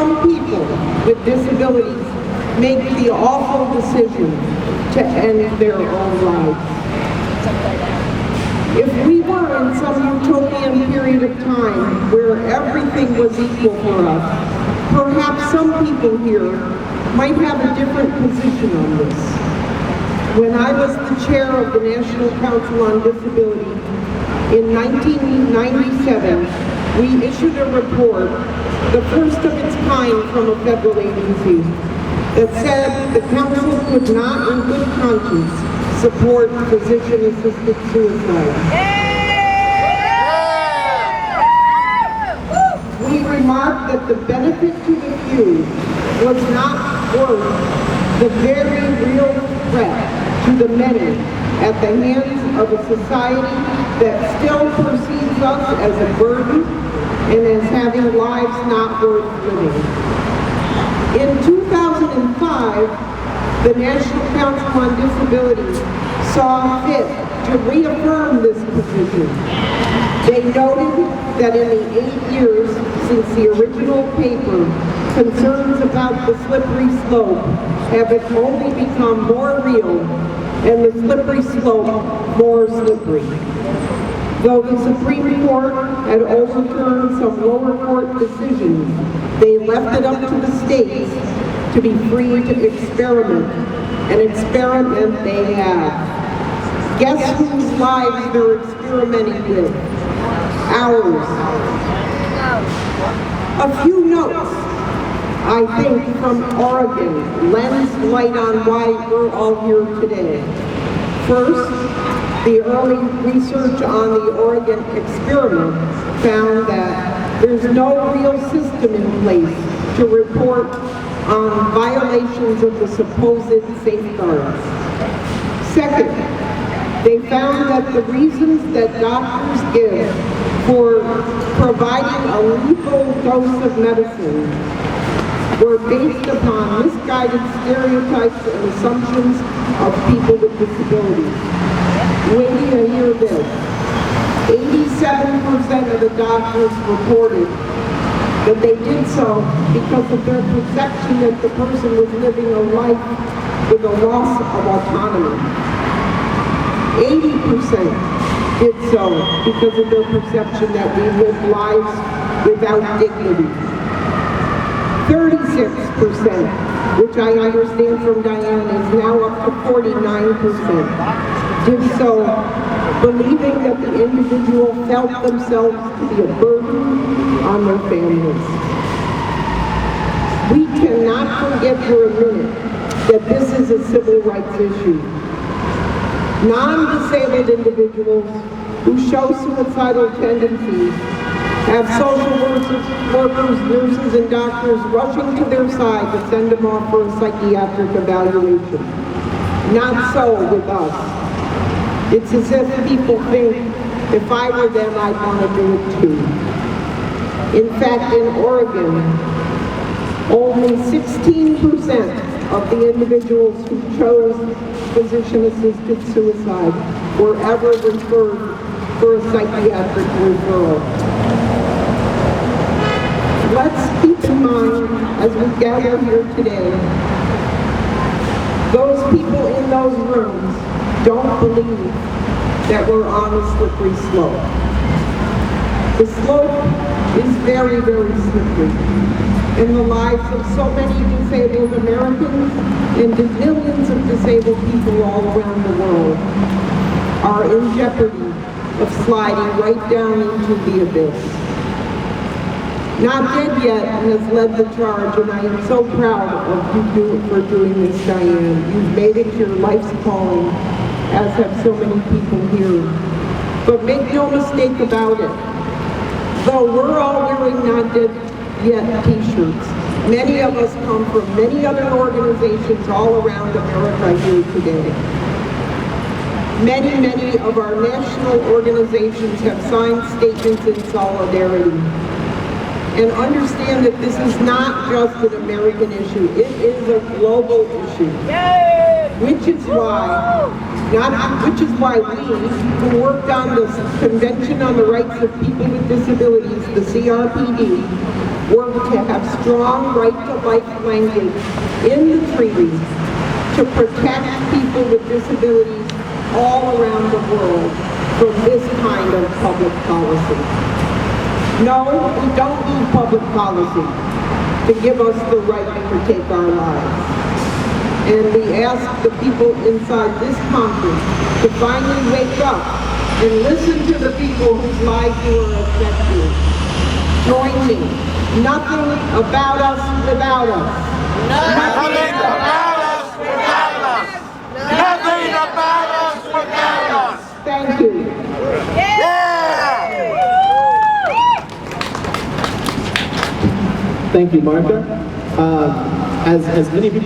Some people with disabilities make the awful decision to end their own lives. If we were in some utopian period of time where everything was equal for us, perhaps some people here might have a different position on this. When I was the chair of the National Council on Disability in 1997, we issued a report, the first of its kind from a federal agency, that said the council could not in good conscience support physician-assisted suicide. We remarked that the benefit to the few was not worth the very real threat to the many at the hands of a society that still perceives us as a burden and as having lives not worth living. In 2005, the National Council on Disability saw fit to reaffirm this position. They noted that in the 8 years since the original paper, concerns about the slippery slope have only become more real and the slippery slope more slippery. Though the Supreme Court had overturned some lower court decisions, they left it up to the states to be free to experiment, and experiment they have. Guess whose lives they're experimenting with? Ours. A few notes, I think, from Oregon lends light on why we're all here today. First, the early research on the Oregon experiment found that there's no real system in place to report on violations of the supposed safeguards. Second, they found that the reasons that doctors give for providing a lethal dose of medicine were based upon misguided stereotypes and assumptions of people with disabilities. Wait till you hear this. 87% of the doctors reported that they did so because of their perception that the person was living a life with a loss of autonomy. 80% did so because of their perception that we live lives without dignity. 36%, which I understand from Diane is now up to 49%, did so believing that the individual felt themselves to be a burden on their families. We cannot forget for a minute that this is a civil rights issue. Non-disabled individuals who show suicidal tendencies have social workers, nurses, and doctors rushing to their side to send them off for a psychiatric evaluation. Not so with us. It's as if people think, if I were them, I'd want to do it too. In fact, in Oregon, only 16% of the individuals who chose physician-assisted suicide were ever referred for a psychiatric referral. Let's keep in mind, as we gather here today, those people in those rooms don't believe that we're on a slippery slope. The slope is very, very slippery. And the lives of so many disabled Americans and millions of disabled people all around the world are in jeopardy of sliding right down into the abyss. Not Dead Yet has led the charge, and I am so proud of you for doing this, Diane. You've made it your life's calling, as have so many people here. But make no mistake about it. Though we're all wearing Not Dead Yet t-shirts, many of us come from many other organizations all around America here today. Many of our national organizations have signed statements in solidarity. And understand that this is not just an American issue, it is a global issue. Which is why Which is why we, who worked on the Convention on the Rights of People with Disabilities, the CRPD, work to have strong right-to-life language in the treaty to protect people with disabilities all around the world from this kind of public policy. No, we don't need public policy to give us the right to take our lives. And we ask the people inside this conference to finally wake up and listen to the people whose lives you are affecting. Join me. Nothing about us without us. Nothing about us without us. Nothing about us without us. Thank you. Yeah! Thank you, Marcia. As many people